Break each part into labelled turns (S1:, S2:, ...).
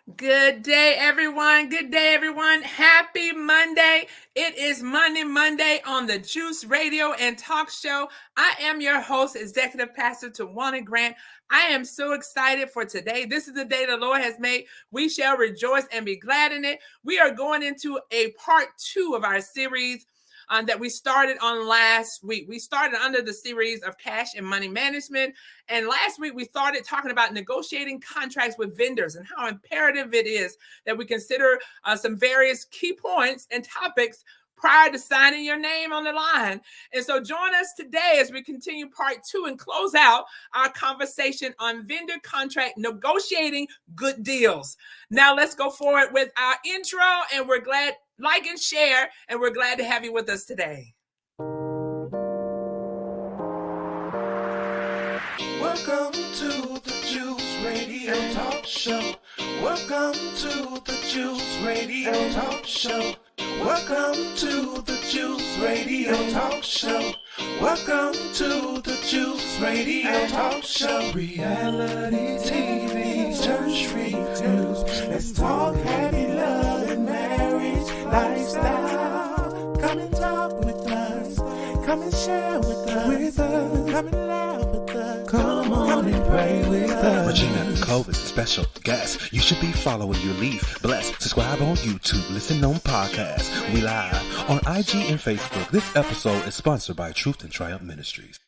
S1: Good day, everyone. Good day, everyone. Happy Monday. It is Monday on the Juice Radio and Talk Show. I am your host, Executive Pastor Tawana Grant. I am so excited for today. This is the day the Lord has made. We shall rejoice and be glad in it. We are going into a part 2 of our series that we started on last week. We started under the series of cash and money management. And last week, we started talking about negotiating contracts with vendors and how imperative it is that we consider some various key points and topics prior to signing your name on the line. And so join us today as we continue part 2 and close out our conversation on vendor contract negotiating good deals. Now let's go forward with our intro, and we're glad, like and share, and we're glad to have you with us today.
S2: Welcome to the Juice Radio Talk Show. Welcome to the Juice Radio Talk Show. Welcome to the Juice Radio Talk Show. Welcome to the Juice Radio Talk Show. Reality TV, church reviews. Let's talk happy love and marriage lifestyle. Come and talk with us. Come and share with us. Come and laugh with us. Come on and pray with us.
S3: Regina Clovis, special guest. You should be following your lead. Bless. Subscribe on YouTube. Listen on podcasts. We live on IG and Facebook. This episode is sponsored by Truth and Triumph Ministries.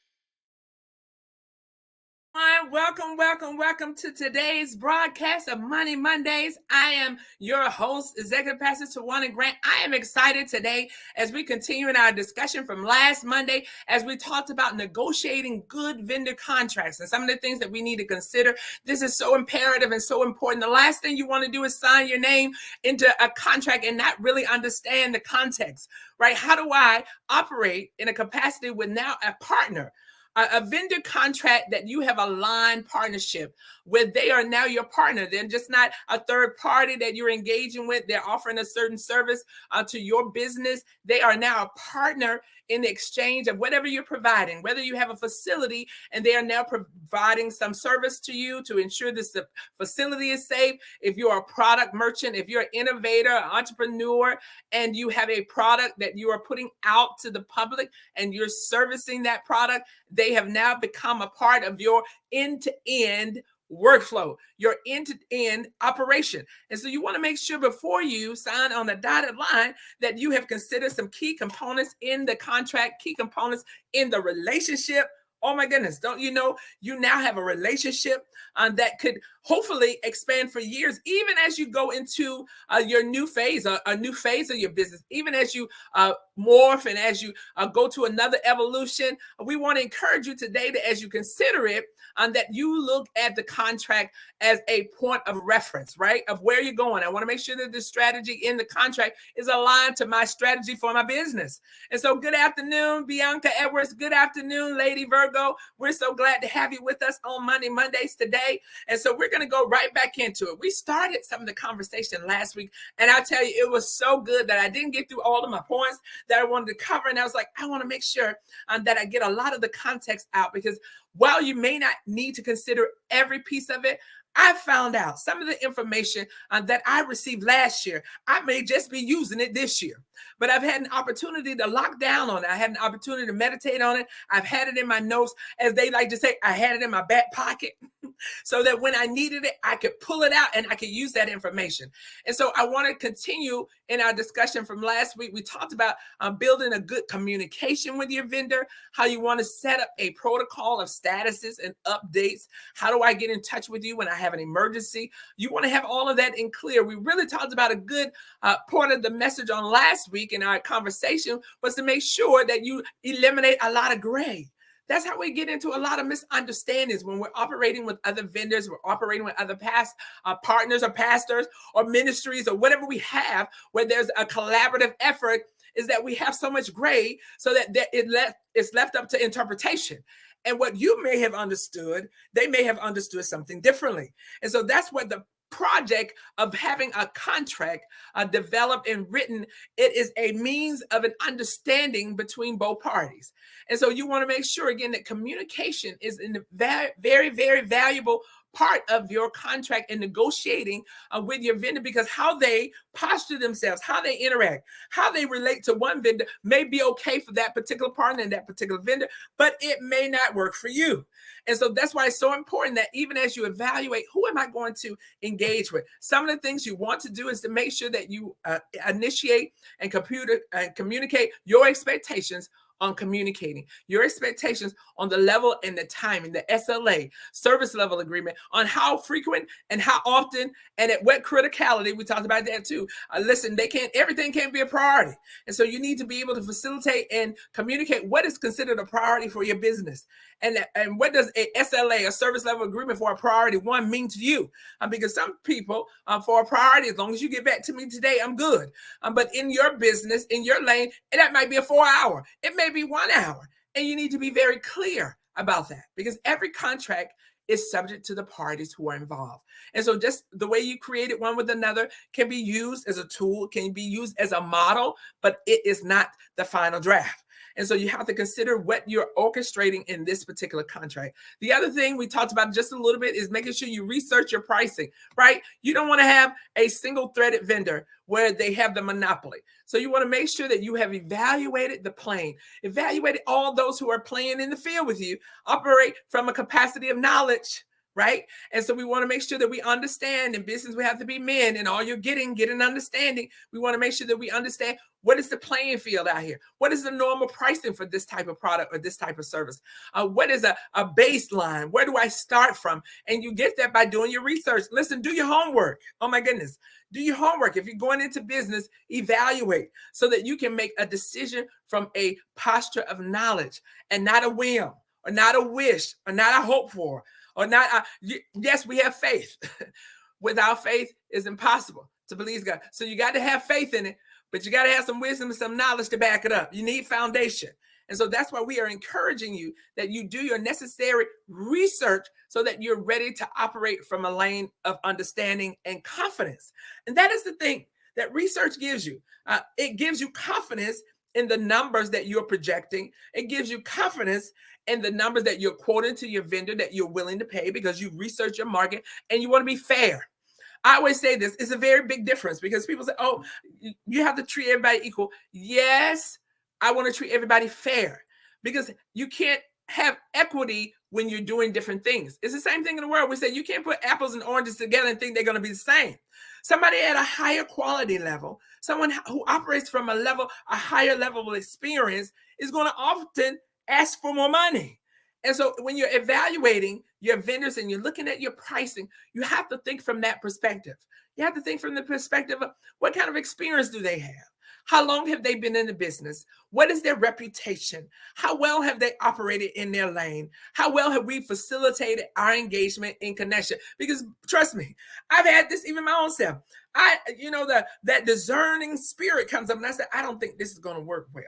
S1: Welcome to today's broadcast of Money Mondays. I am your host, Executive Pastor Tawana Grant. I am excited today as we continue in our discussion from last Monday as we talked about negotiating good vendor contracts and some of the things that we need to consider. This is so imperative and so important. The last thing you want to do is sign your name into a contract and not really understand the context, right? How do I operate in a capacity with now a partner? A vendor contract that you have aligned partnership with, they are now your partner. They're just not a third party that you're engaging with. They're offering a certain service to your business. They are now a partner in the exchange of whatever you're providing, whether you have a facility and they are now providing some service to you to ensure this the facility is safe. If you're a product merchant, if you're an innovator, an entrepreneur, and you have a product that you are putting out to the public and you're servicing that product, they have now become a part of your end-to-end workflow, your end-to-end operation. And so you want to make sure before you sign on the dotted line that you have considered some key components in the contract, key components in the relationship. Oh my goodness, don't you know you now have a relationship that could hopefully expand for years, even as you go into your new phase, a new phase of your business, even as you morph and as you go to another evolution. We want to encourage you today that as you consider it, that you look at the contract as a point of reference, right? Of where you're going. I want to make sure that the strategy in the contract is aligned to my strategy for my business. And so good afternoon, Bianca Edwards. Good afternoon, Lady Virgo. We're so glad to have you with us on Monday Mondays today. And so we're going to go right back into it. We started some of the conversation last week, and I'll tell you, it was so good that I didn't get through all of my points that I wanted to cover. And I was like, I want to make sure that I get a lot of the context out, because while you may not need to consider every piece of it, I found out some of the information that I received last year. I may just be using it this year, but I've had an opportunity to lock down on it. I had an opportunity to meditate on it. I've had it in my notes, as they like to say, I had it in my back pocket so that when I needed it, I could pull it out and I could use that information. And so I want to continue in our discussion from last week. We talked about building a good communication with your vendor, how you want to set up a protocol of statuses and updates. How do I get in touch with you when I have an emergency? You want to have all of that in clear. We really talked about a good part of the message on last week in our conversation was to make sure that you eliminate a lot of gray. That's how we get into a lot of misunderstandings when we're operating with other vendors, we're operating with other partners or pastors or ministries or whatever we have, where there's a collaborative effort, is that we have so much gray so that it's left up to interpretation. And what you may have understood, they may have understood something differently. And so that's what the project of having a contract developed and written, it is a means of an understanding between both parties. And so you want to make sure, again, that communication is a very, very, very valuable part of your contract and negotiating with your vendor, because how they posture themselves, how they interact, how they relate to one vendor may be okay for that particular partner and that particular vendor, but it may not work for you. And so that's why it's so important that even as you evaluate, who am I going to engage with? Some of the things you want to do is to make sure that you initiate and communicate your expectations on communicating, your expectations on the level and the timing, the SLA, service level agreement, on how frequent and how often and at what criticality. We talked about that too. Listen, everything can't be a priority. And so you need to be able to facilitate and communicate what is considered a priority for your business. And what does a SLA, a service level agreement for a priority one, mean to you? Because some people, for a priority, as long as you get back to me today, I'm good. But in your business, in your lane, that might be a 4-hour. It may be 1 hour. And you need to be very clear about that, because every contract is subject to the parties who are involved. And so just the way you created one with another can be used as a tool, can be used as a model, but it is not the final draft. And so you have to consider what you're orchestrating in this particular contract. The other thing we talked about just a little bit is making sure you research your pricing, right? You don't want to have a single threaded vendor where they have the monopoly. So you want to make sure that you have evaluated the plane, evaluated all those who are playing in the field with you, operate from a capacity of knowledge, right? And so we want to make sure that we understand. In business, we have to be men, and all you're get an understanding. We want to make sure that we understand what is the playing field out here. What is the normal pricing for this type of product or this type of service? What is a baseline? Where do I start from? And you get that by doing your research. Listen, do your homework. Oh my goodness. Do your homework. If you're going into business, evaluate so that you can make a decision from a posture of knowledge and not a whim or not a wish or not a hope for. Or not, yes, we have faith. Without faith, it's impossible to please God. So you got to have faith in it, but you got to have some wisdom and some knowledge to back it up. You need foundation. And so that's why we are encouraging you that you do your necessary research so that you're ready to operate from a lane of understanding and confidence. And that is the thing that research gives you. It gives you confidence in the numbers that you're projecting. It gives you confidence in the numbers that you're quoting to your vendor that you're willing to pay, because you research your market and you want to be fair. I always say this, it's a very big difference, because people say, oh, you have to treat everybody equal. Yes, I want to treat everybody fair, because you can't have equity when you're doing different things. It's the same thing in the world. We say you can't put apples and oranges together and think they're going to be the same. Somebody at a higher quality level, someone who operates from a higher level of experience, is going to often ask for more money. And so when you're evaluating your vendors and you're looking at your pricing, you have to think from that perspective. You have to think from the perspective of what kind of experience do they have? How long have they been in the business? What is their reputation? How well have they operated in their lane? How well have we facilitated our engagement in connection? Because trust me, I've had this even my own self. That discerning spirit comes up and I said, I don't think this is going to work well.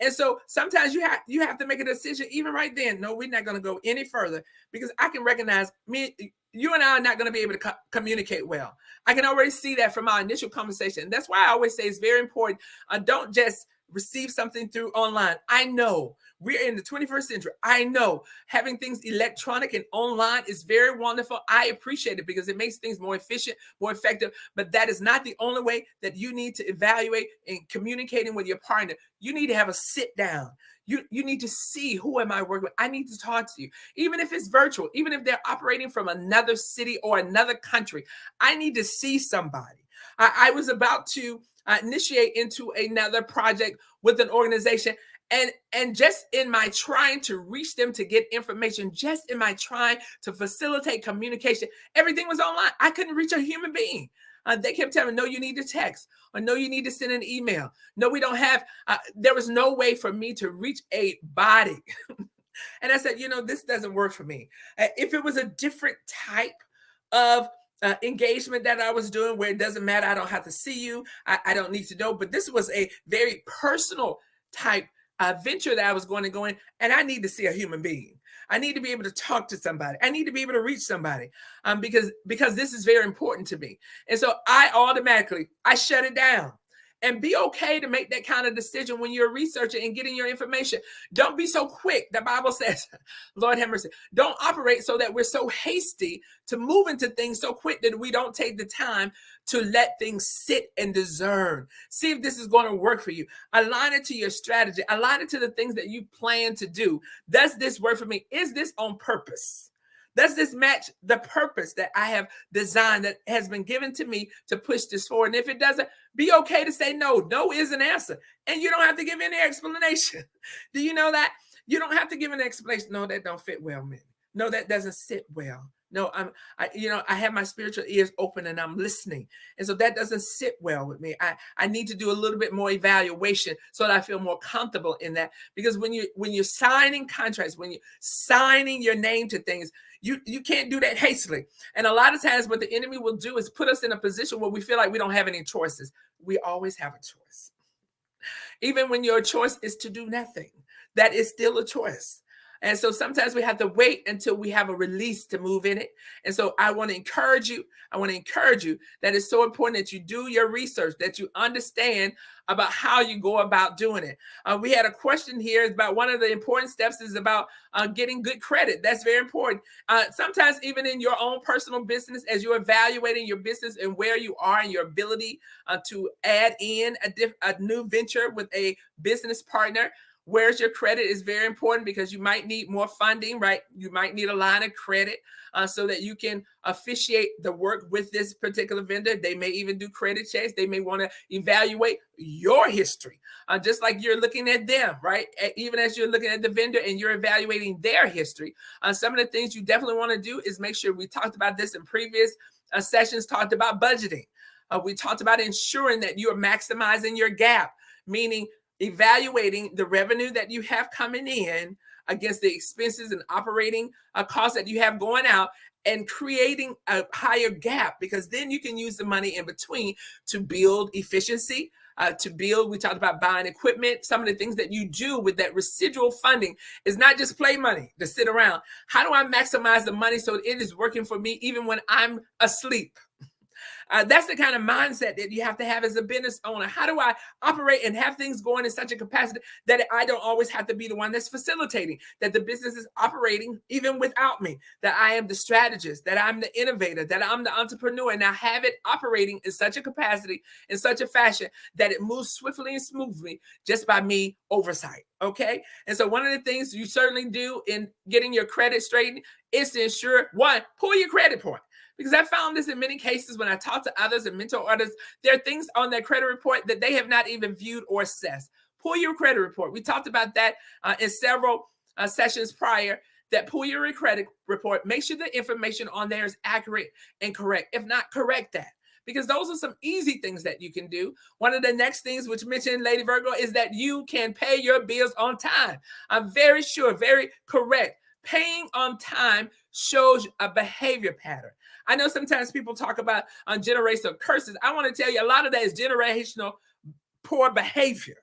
S1: And so sometimes you have to make a decision even right then. No, we're not going to go any further, because I can recognize you and I are not going to be able to communicate well. I can already see that from our initial conversation. That's why I always say it's very important. Don't just receive something through online. I know we're in the 21st century. I know having things electronic and online is very wonderful. I appreciate it because it makes things more efficient, more effective. But that is not the only way that you need to evaluate and communicating with your partner. You need to have a sit down. You need to see, who am I working with? I need to talk to you. Even if it's virtual, even if they're operating from another city or another country, I need to see somebody. I was about to initiate into another project with an organization. And just in my trying to reach them to get information, just in my trying to facilitate communication, everything was online. I couldn't reach a human being. They kept telling me, no, you need to text, or no, you need to send an email. No, we don't have, there was no way for me to reach a body. And I said, this doesn't work for me. If it was a different type of engagement that I was doing, where it doesn't matter, I don't have to see you, I don't need to know. But this was a very personal type venture that I was going to go in, and I need to see a human being. I need to be able to talk to somebody. I need to be able to reach somebody because this is very important to me. And so I shut it down. And be okay to make that kind of decision when you're researching and getting your information. Don't be so quick. The Bible says, Lord have mercy, don't operate so that we're so hasty to move into things so quick that we don't take the time to let things sit and discern. See if this is going to work for you. Align it to your strategy. Align it to the things that you plan to do. Does this work for me? Is this on purpose? Does this match the purpose that I have designed, that has been given to me to push this forward? And if it doesn't, be okay to say no. No is an answer. And you don't have to give any explanation. Do you know that? You don't have to give an explanation. No, that don't fit well, man. No, that doesn't sit well. No, I have my spiritual ears open and I'm listening. And so that doesn't sit well with me. I need to do a little bit more evaluation so that I feel more comfortable in that. Because when you're signing contracts, when you're signing your name to things, you can't do that hastily. And a lot of times what the enemy will do is put us in a position where we feel like we don't have any choices. We always have a choice. Even when your choice is to do nothing, that is still a choice. And so sometimes we have to wait until we have a release to move in it. And so I want to encourage you that it's so important that you do your research, that you understand about how you go about doing it. We had a question here about one of the important steps is about getting good credit. That's very important. Sometimes even in your own personal business, as you're evaluating your business and where you are and your ability to add in a new venture with a business partner, where's your credit is very important because you might need more funding, right? You might need a line of credit so that you can officiate the work with this particular vendor. They may even do credit checks. They may want to evaluate your history, just like you're looking at them, right? Even as you're looking at the vendor and you're evaluating their history. Some of the things you definitely want to do is make sure, we talked about this in previous sessions, talked about budgeting. We talked about ensuring that you are maximizing your gap, meaning evaluating the revenue that you have coming in against the expenses and operating costs that you have going out, and creating a higher gap, because then you can use the money in between to build efficiency, we talked about buying equipment. Some of the things that you do with that residual funding is not just play money to sit around. How do I maximize the money so it is working for me even when I'm asleep? That's the kind of mindset that you have to have as a business owner. How do I operate and have things going in such a capacity that I don't always have to be the one that's facilitating, that the business is operating even without me, that I am the strategist, that I'm the innovator, that I'm the entrepreneur, and I have it operating in such a capacity, in such a fashion that it moves swiftly and smoothly just by me oversight. Okay. And so one of the things you certainly do in getting your credit straightened is to ensure, one, pull your credit point. Because I found this in many cases when I talk to others and mentor others, there are things on their credit report that they have not even viewed or assessed. Pull your credit report. We talked about that in several sessions prior, that pull your credit report. Make sure the information on there is accurate and correct. If not, correct that. Because those are some easy things that you can do. One of the next things, which mentioned Lady Virgo, is that you can pay your bills on time. I'm very sure, very correct. Paying on time shows a behavior pattern. I know sometimes people talk about generational curses. I want to tell you, a lot of that is generational poor behavior.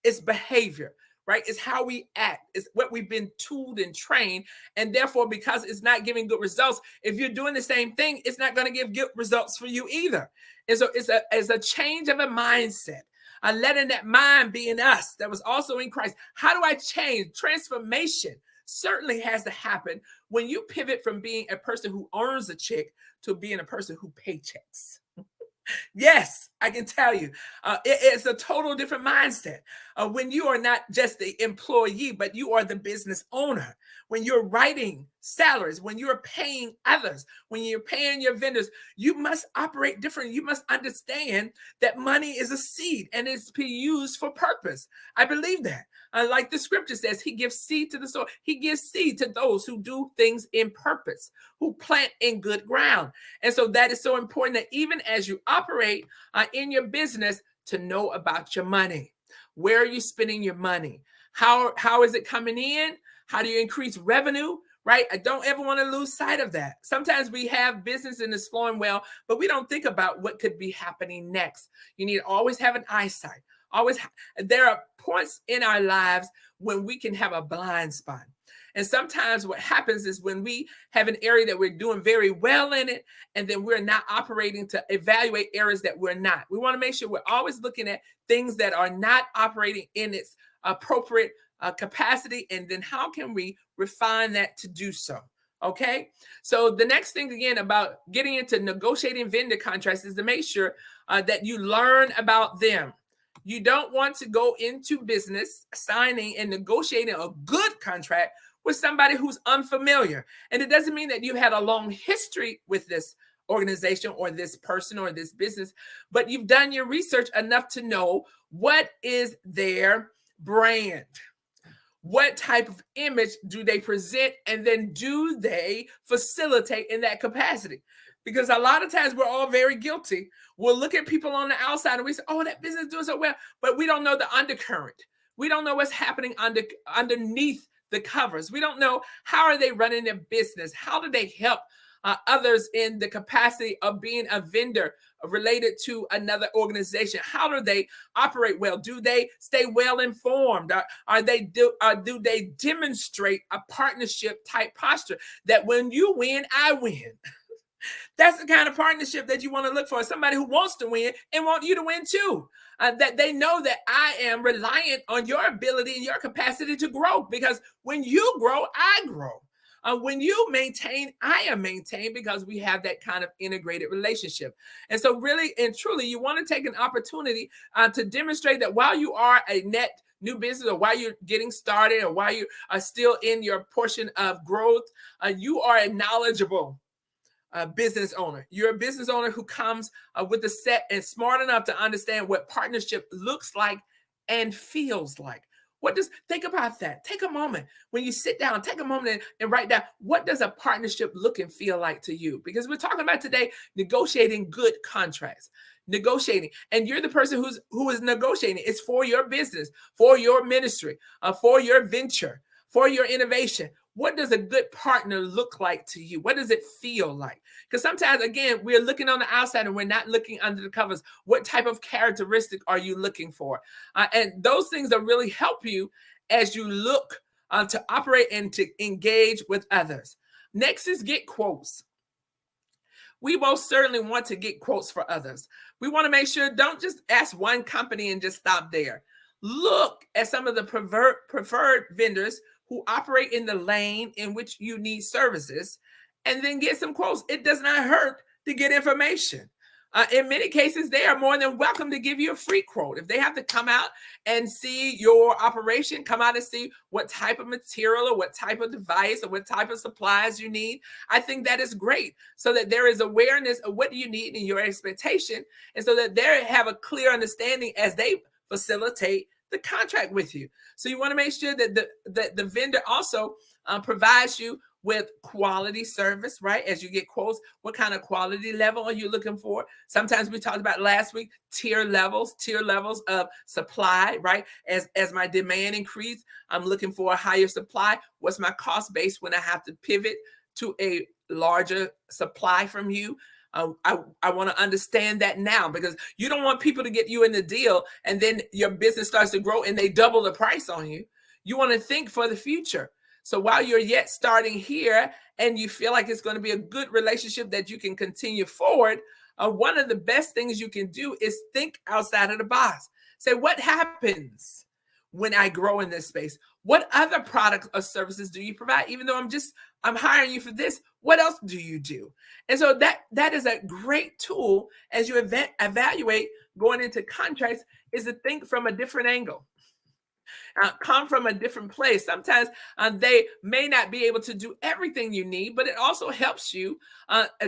S1: It's behavior, right? It's how we act. It's what we've been tooled and trained. And therefore, because it's not giving good results, if you're doing the same thing, it's not going to give good results for you either. And so it's a change of a mindset. Letting that mind be in us that was also in Christ. How do I change? Transformation certainly has to happen when you pivot from being a person who earns a check to being a person who paychecks. Yes, I can tell you, it's a total different mindset. When you are not just the employee, but you are the business owner. When you're writing salaries, when you're paying others, when you're paying your vendors, you must operate different. You must understand that money is a seed and it's to be used for purpose. I believe that. Like the scripture says, he gives seed to the soil. He gives seed to those who do things in purpose, who plant in good ground. And so that is so important, that even as you operate in your business, to know about your money. Where are you spending your money? How is it coming in? How do you increase revenue? Right? I don't ever want to lose sight of that. Sometimes we have business and it's flowing well, but we don't think about what could be happening next. You need to always have an eyesight. There are points in our lives when we can have a blind spot. And sometimes what happens is when we have an area that we're doing very well in it, and then we're not operating to evaluate areas that we're not. We want to make sure we're always looking at things that are not operating in its appropriate capacity, and then how can we refine that to do so? Okay, so the next thing again about getting into negotiating vendor contracts is to make sure that you learn about them. You don't want to go into business signing and negotiating a good contract with somebody who's unfamiliar. And it doesn't mean that you had a long history with this organization or this person or this business, but you've done your research enough to know what is their brand. What type of image do they present, and then do they facilitate in that capacity? Because a lot of times we're all very guilty. We'll look at people on the outside and we say, oh, that business is doing so well, but we don't know the undercurrent. We don't know what's happening underneath the covers. We don't know how are they running their business. How do they help others in the capacity of being a vendor related to another organization? How do they operate well? Do they stay well informed? Do they demonstrate a partnership type posture that when you win, I win? That's the kind of partnership that you want to look for. Somebody who wants to win and want you to win too. That they know that I am reliant on your ability and your capacity to grow, because when you grow, I grow. When you maintain, I am maintained, because we have that kind of integrated relationship. And so really and truly, you want to take an opportunity to demonstrate that while you are a net new business, or while you're getting started, or while you are still in your portion of growth, you are a knowledgeable business owner. You're a business owner who comes with the set and smart enough to understand what partnership looks like and feels like. Think about that. Take a moment when you sit down, take a moment and write down, what does a partnership look and feel like to you? Because we're talking about today negotiating good contracts, negotiating, and you're the person who is negotiating. It's for your business, for your ministry, for your venture, for your innovation. What does a good partner look like to you? What does it feel like? Because sometimes, again, we're looking on the outside and we're not looking under the covers. What type of characteristic are you looking for? And those things will really help you as you look to operate and to engage with others. Next is get quotes. We most certainly want to get quotes for others. We want to make sure, don't just ask one company and just stop there. Look at some of the preferred vendors who operate in the lane in which you need services, and then get some quotes. It does not hurt to get information. In many cases, they are more than welcome to give you a free quote. If they have to come out and see your operation, come out and see what type of material or what type of device or what type of supplies you need, I think that is great, so that there is awareness of what you need and your expectation, and so that they have a clear understanding as they facilitate the contract with you. So you want to make sure that the vendor also provides you with quality service, right? As you get quotes, what kind of quality level are you looking for? Sometimes we talked about last week, tier levels of supply, right? As my demand increase, I'm looking for a higher supply. What's my cost base when I have to pivot to a larger supply from you? I want to understand that now, because you don't want people to get you in the deal and then your business starts to grow and they double the price on you. You want to think for the future. So while you're yet starting here and you feel like it's going to be a good relationship that you can continue forward, one of the best things you can do is think outside of the box. Say, what happens when I grow in this space? What other products or services do you provide? Even though I'm hiring you for this, what else do you do? And so that is a great tool as you evaluate going into contracts, is to think from a different angle. Come from a different place. Sometimes they may not be able to do everything you need, but it also helps you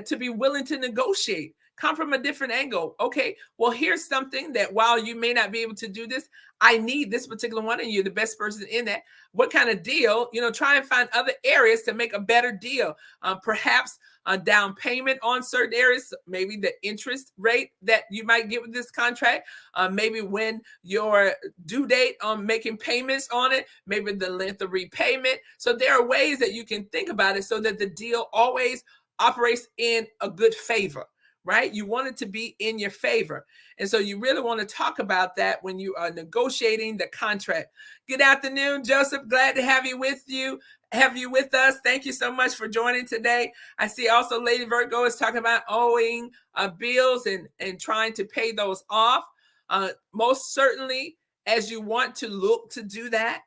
S1: to be willing to negotiate. Come from a different angle. Okay, well, here's something that while you may not be able to do this, I need this particular one, and you're the best person in that. What kind of deal? Try and find other areas to make a better deal. Perhaps a down payment on certain areas, maybe the interest rate that you might get with this contract, maybe when your due date on making payments on it, maybe the length of repayment. So there are ways that you can think about it so that the deal always operates in a good favor, right? You want it to be in your favor. And so you really want to talk about that when you are negotiating the contract. Good afternoon, Joseph. Glad to have you with us. Thank you so much for joining today. I see also Lady Virgo is talking about owing bills and trying to pay those off. Most certainly, as you want to look to do that,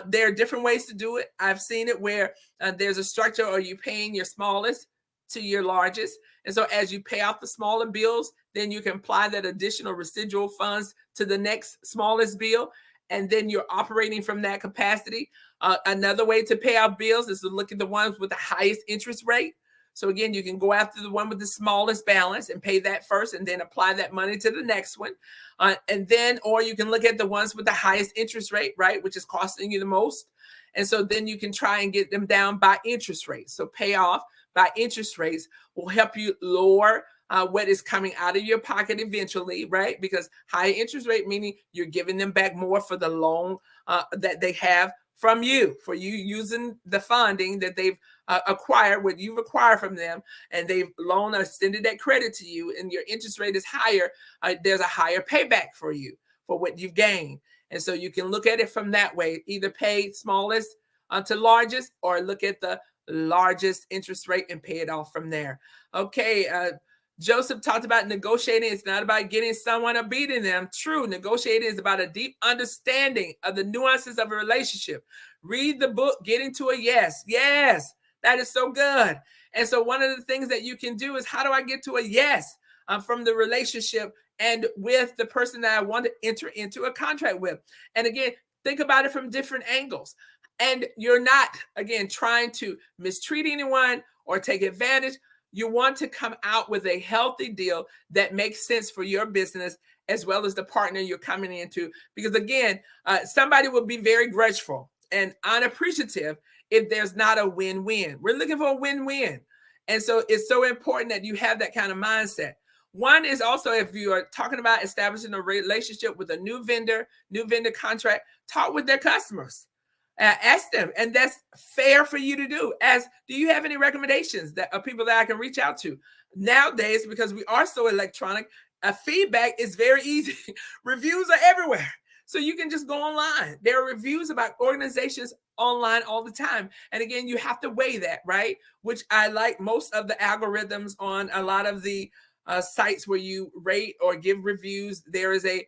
S1: there are different ways to do it. I've seen it where there's a structure, or you paying your smallest to your largest. And so as you pay off the smaller bills, then you can apply that additional residual funds to the next smallest bill. And then you're operating from that capacity. Another way to pay off bills is to look at the ones with the highest interest rate. So again, you can go after the one with the smallest balance and pay that first, and then apply that money to the next one. Or you can look at the ones with the highest interest rate, right, which is costing you the most. And so then you can try and get them down by interest rates. So pay off by interest rates will help you lower what is coming out of your pocket eventually, right? Because high interest rate, meaning you're giving them back more for the loan that they have from you, for you using the funding that they've acquired, what you've acquired from them, and they've loaned or extended that credit to you, and your interest rate is higher. There's a higher payback for you for what you've gained. And so you can look at it from that way, either pay smallest to largest, or look at the largest interest rate and pay it off from there. Okay, Joseph talked about negotiating. It's not about getting someone or beating them. True, negotiating is about a deep understanding of the nuances of a relationship. Read the book, Get Into a Yes. Yes, that is so good. And so one of the things that you can do is, how do I get to a yes from the relationship and with the person that I want to enter into a contract with? And again, think about it from different angles. And you're not, again, trying to mistreat anyone or take advantage. You want to come out with a healthy deal that makes sense for your business as well as the partner you're coming into. Because again, somebody will be very grudgeful and unappreciative if there's not a win-win. We're looking for a win-win. And so it's so important that you have that kind of mindset. One is also, if you are talking about establishing a relationship with a new vendor contract, talk with their customers. Ask them, and that's fair for you to do. Do you have any recommendations that of people that I can reach out to? Nowadays, because we are so electronic, feedback is very easy. Reviews are everywhere. So you can just go online. There are reviews about organizations online all the time. And again, you have to weigh that, right? Which I like most of the algorithms on a lot of the sites where you rate or give reviews. There is a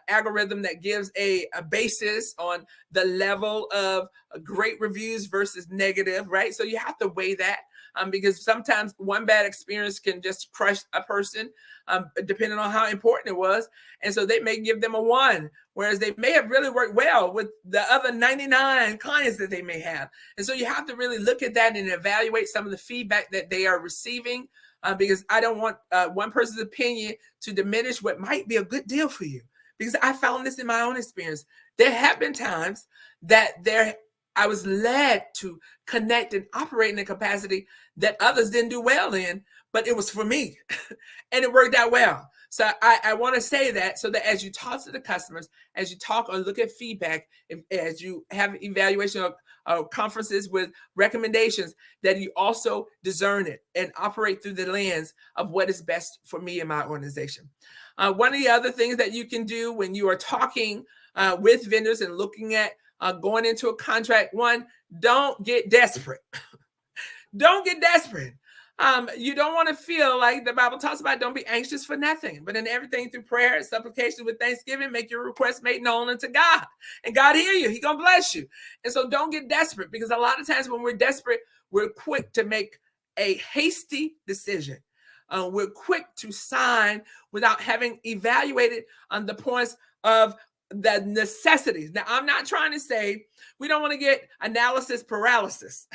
S1: algorithm that gives a basis on the level of great reviews versus negative, right? So you have to weigh that because sometimes one bad experience can just crush a person depending on how important it was. And so they may give them a 1, whereas they may have really worked well with the other 99 clients that they may have. And so you have to really look at that and evaluate some of the feedback that they are receiving because I don't want one person's opinion to diminish what might be a good deal for you. Because I found this in my own experience. There have been times that I was led to connect and operate in a capacity that others didn't do well in, but it was for me. And it worked out well. So I want to say that so that as you talk to the customers, as you talk or look at feedback, as you have evaluation of conferences with recommendations, that you also discern it and operate through the lens of what is best for me and my organization. One of the other things that you can do when you are talking with vendors and looking at going into a contract, one, don't get desperate. Don't get desperate. You don't want to feel like the Bible talks about, don't be anxious for nothing, but in everything through prayer and supplication with thanksgiving, make your requests made known unto God. And God hear you. He gonna bless you. And so don't get desperate, because a lot of times when we're desperate, we're quick to make a hasty decision. We're quick to sign without having evaluated on the points of the necessities. Now, I'm not trying to say we don't want to get analysis paralysis.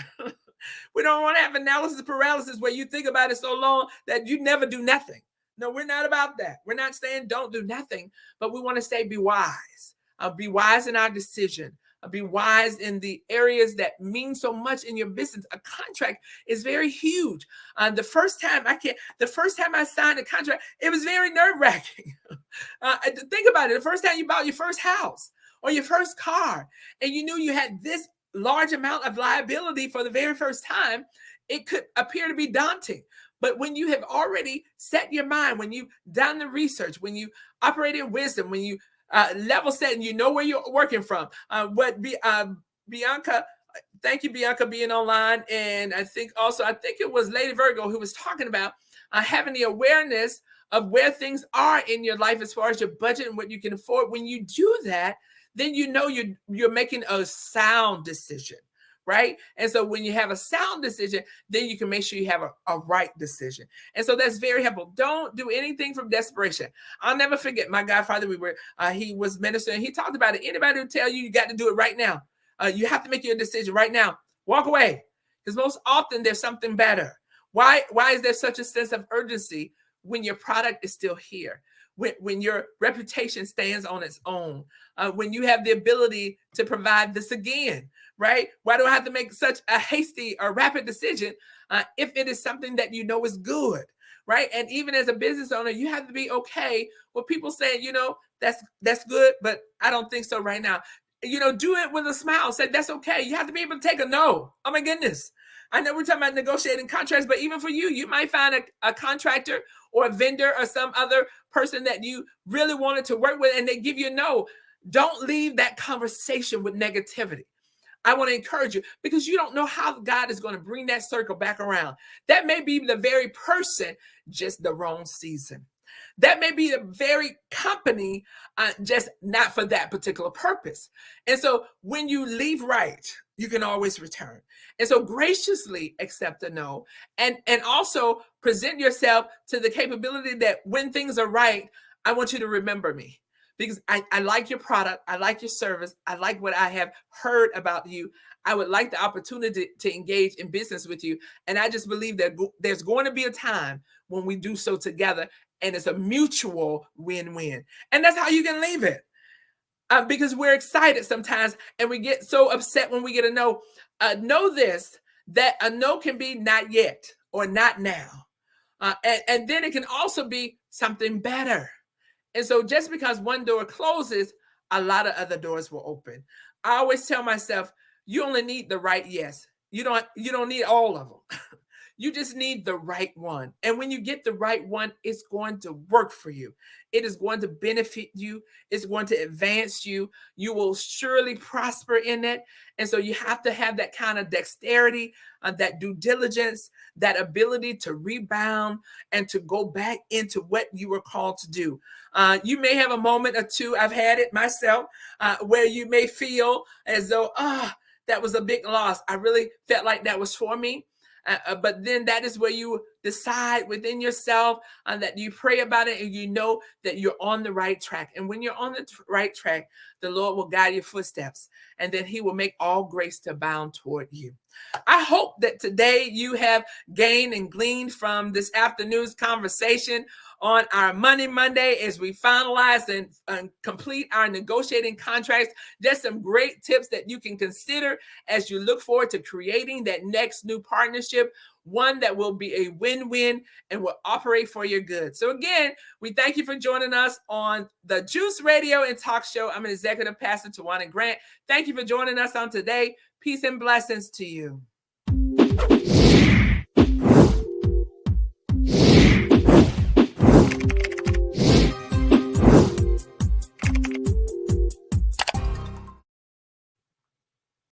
S1: We don't want to have analysis paralysis where you think about it so long that you never do nothing. No, we're not about that. We're not saying don't do nothing, but we want to say be wise. Be wise in our decision. Be wise in the areas that mean so much in your business. A contract is very huge. The first time I signed a contract, it was very nerve-wracking. Think about it. The first time you bought your first house or your first car, and you knew you had this large amount of liability for the very first time, it could appear to be daunting. But when you have already set your mind, when you've done the research, when you operate in wisdom, when you level set and you know where you're working from, Bianca, thank you, Bianca, being online. And I think it was Lady Virgo who was talking about having the awareness of where things are in your life as far as your budget and what you can afford. When you do that, then you know you're making a sound decision, right? And so when you have a sound decision, then you can make sure you have a right decision. And so that's very helpful. Don't do anything from desperation. I'll never forget my godfather. He was ministering. He talked about it. Anybody who tell you got to do it right now, you have to make your decision right now. Walk away, because most often there's something better. Why is there such a sense of urgency when your product is still here? When your reputation stands on its own, when you have the ability to provide this again, right? Why do I have to make such a hasty or rapid decision if it is something that you know is good, right? And even as a business owner, you have to be okay with people saying, that's good, but I don't think so right now. Do it with a smile. Say that's okay. You have to be able to take a no. Oh my goodness. I know we're talking about negotiating contracts, but even for you, you might find a contractor or a vendor or some other person that you really wanted to work with and they give you a no. Don't leave that conversation with negativity. I want to encourage you, because you don't know how God is going to bring that circle back around. That may be the very person, just the wrong season. That may be the very company, just not for that particular purpose. And so when you leave right, you can always return. And so graciously accept a no, and also present yourself to the capability that when things are right, I want you to remember me, because I like your product. I like your service. I like what I have heard about you. I would like the opportunity to engage in business with you. And I just believe that there's going to be a time when we do so together, and it's a mutual win-win. And that's how you can leave it. Because we're excited sometimes and we get so upset when we get a no. Know this, that a no can be not yet or not now. And then it can also be something better. And so just because one door closes, a lot of other doors will open. I always tell myself, you only need the right yes. You don't need all of them. You just need the right one. And when you get the right one, it's going to work for you. It is going to benefit you. It's going to advance you. You will surely prosper in it. And so you have to have that kind of dexterity, that due diligence, that ability to rebound and to go back into what you were called to do. You may have a moment or two, I've had it myself, where you may feel as though, that was a big loss. I really felt like that was for me. But then that is where you decide within yourself that you pray about it and you know that you're on the right track. And when you're on the right track, the Lord will guide your footsteps, and then he will make all grace to abound toward you. I hope that today you have gained and gleaned from this afternoon's conversation on our Money Monday as we finalize and complete our negotiating contracts. Just some great tips that you can consider as you look forward to creating that next new partnership, one that will be a win-win and will operate for your good. So again, we thank you for joining us on the Juice Radio and Talk Show. I'm an executive pastor, Tawana Grant. Thank you for joining us on today. Peace and blessings to you.